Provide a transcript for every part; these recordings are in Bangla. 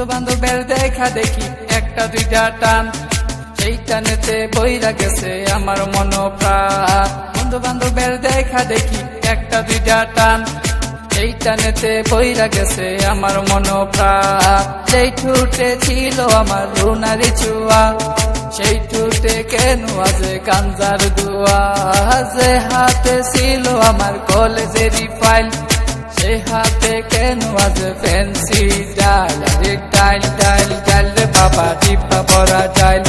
বন্ধু বান্ধবের দেখা দেখি একটা দুইটা টান, সেই টানেতে বইরা গেছে আমার মন প্রাণ। বন্ধু বান্ধবের দেখা দেখি একটা দুইটা টান, সেই টানেতে বইরা গেছে আমার মন প্রাণ। যেই ঠুটে ছিল আমার রুনারি চুয়া, সেই ঠুটে কেন আজে গাঞ্জার দুয়া। যে হাতে ছিল আমার কলেজেরই ফাইল, সেই হাতে কেন আজ ফ্যান্সি ডাইল। আরে ডাইল ডাইল ডাইল রে বাবা, টিপা পড়া ডাইল।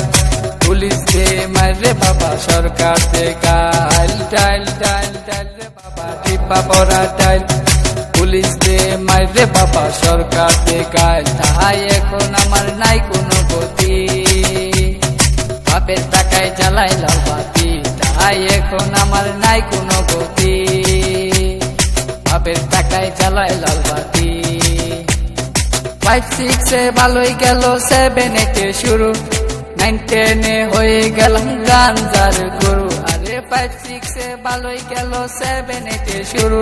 পুলিশ দে মারে বাবা, সরকার দে গাইল। ডাইল ডাইল ডাইল রে বাবা, টিপা পড়া ডাইল। পুলিশ দে মারে বাবা, সরকার দে গাইল। তাই এখন আমার নাই কোনো গতি, বাপের টাকায় জ্বালাই লাল বাতি। তাই এখন আমার নাই কোনো গতি, বাপের টাকায় জ্বালায় লাল বাতি। 5-6 ভালোই গেল, 7-8 শুরু, 9-10 হয়ে গেলাম গাঞ্জার গুরু। আরে 5-6 ভালোই গেল, 7-8 শুরু,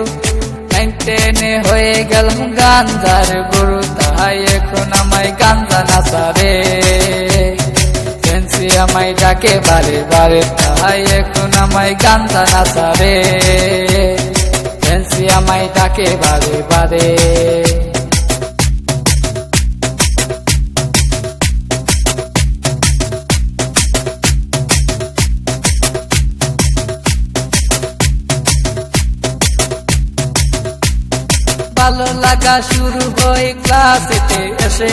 9-10 হয়ে গেলাম গাঞ্জার গুরু। তাই এখন আমায় গাঞ্জা নাচারে, ফ্যান্সি আমায় ডাকে বারে বারে। তাই এখন আমায় গাঞ্জা নাচারে, ফ্যান্সি আমায় ডাকে বারে বারে। ভালো লাগা শুরু হয় ক্লাসেতে এসে,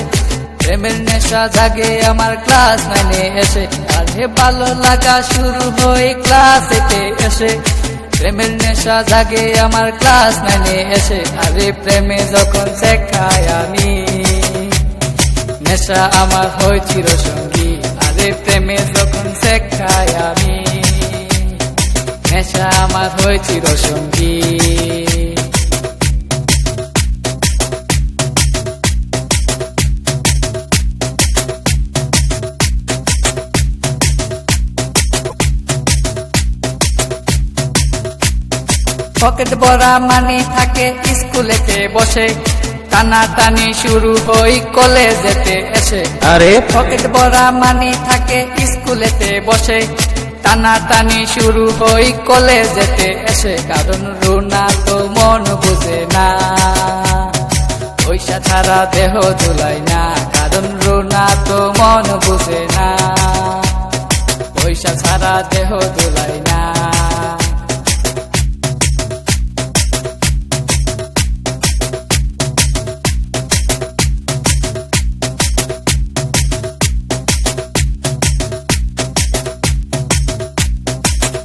প্রেমের নেশা জাগে আমার ক্লাস 9 এসে। আরে ভালো লাগা শুরু হয় ক্লাসেতে এসে, প্রেমের নেশা জাগে আমার ক্লাস 9 এসে। আরে প্রেমে যখন শেখাই আমি, নেশা আমার হয় চিরসঙ্গী। আরে প্রেমে যখন শেখাই আমি, নেশা আমার হয় চিরসঙ্গী। পকেট ভরা মানি থাকে স্কুলেতে বসে, টানা টানি শুরু হই কলেজেতে এসে। আরে পকেট ভরা মানি থাকে স্কুলেতে বসে, টানা টানি শুরু হই কলেজেতে এসে। কারণ রুনা তো মন বুঝে না, পয়সা ছাড়া দেহ দুলাই না। কারণ রুনা তো মন বুঝে না, পয়সা ছাড়া দেহ দুলাই না।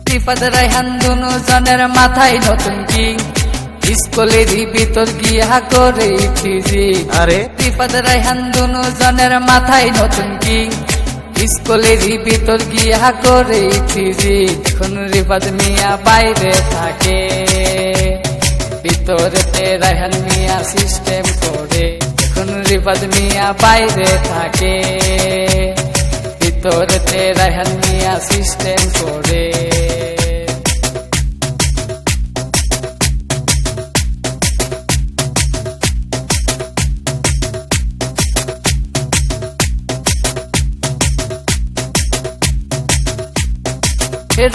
রিফাত রায়হান দুনো জনের মাথায় নতুন কি, স্কুলেরই ভিতর গিয়া করে ফিজি। আরে রিফাত রায়হান দুনো জনের মাথায় নতুন কি, স্কুলেরই ভিতর গিয়া করে ফিজি। এখন রিফাত মিয়া বাইরে থাকে, ভিতরেতে রায়হান মিয়া সিস্টেম করে। এখন রিফাত মিয়া বাইরে থাকে, ভিতরেতে রায়হান মিয়া সিস্টেম করে।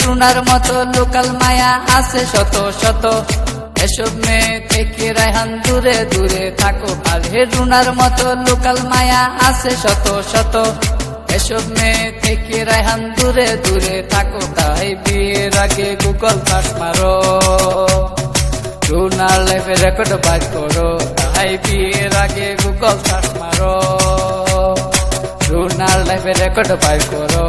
রুনার মতো লোকাল মায়া আছে শত শত, এসব মেয়ে থেকে রায়হান দূরে দূরে থাকো। আর রুনার মতো লোকাল মায়া আছে শত শত, এসব মেয়ে থেকে রায়হান দূরে দূরে থাকো। তাই বিয়ের আগে গুগল সার্চ মারো, রুনার লাইফে রেকর্ড বাজ করো। তাই বিয়ের আগে গুগল সার্চ মারো, রুনার লাইফে রেকর্ড বাজ করো।